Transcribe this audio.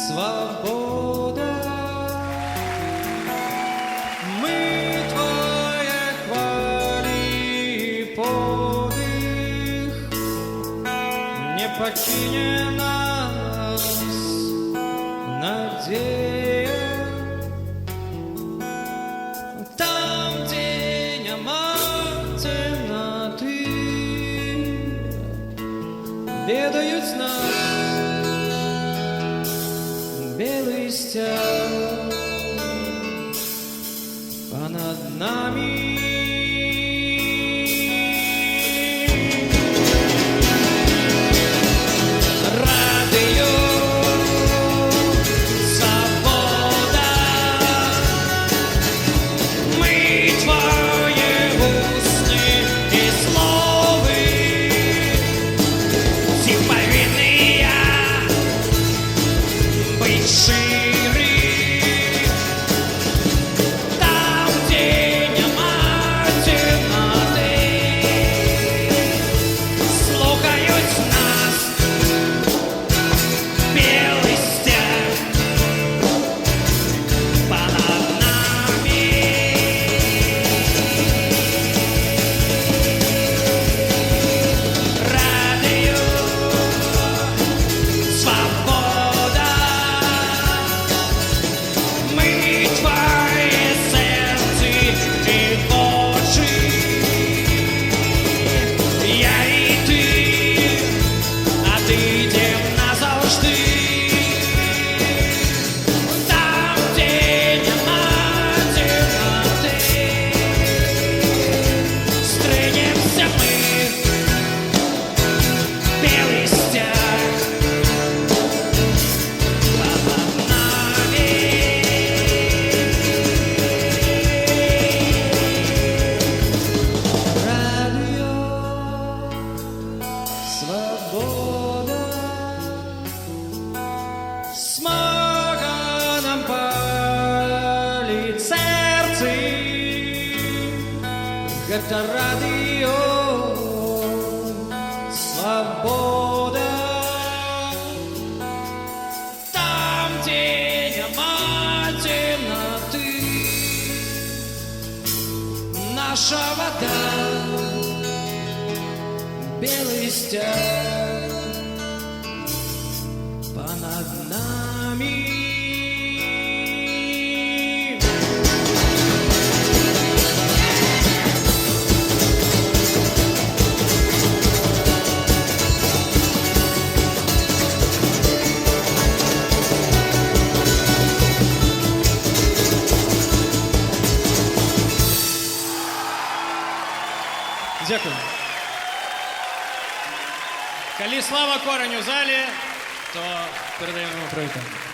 Свобода, мы твоя хвали подых, не покинет нас надея. Там, где нема темноты, ведают нас белый стяг понад нами. Радио «Свобода», мы твои усны и словы, заповедные быть шире. Там, где нема темноти, слухають нас белый стяг понад нами. Радио «Свобода», ми твоє серце і очі. Я і ти, а ти йдем назавжди. Там, де нема темноти, стринемся ми, белый стяг понад нами. Радио «Свобода», смаганом палит серце. Это радио «Свобода». Там, где нема темноты, наша вода белый стяг понад нами. Дякую. Коли слава Корень у залі, то передаємо йому привітання.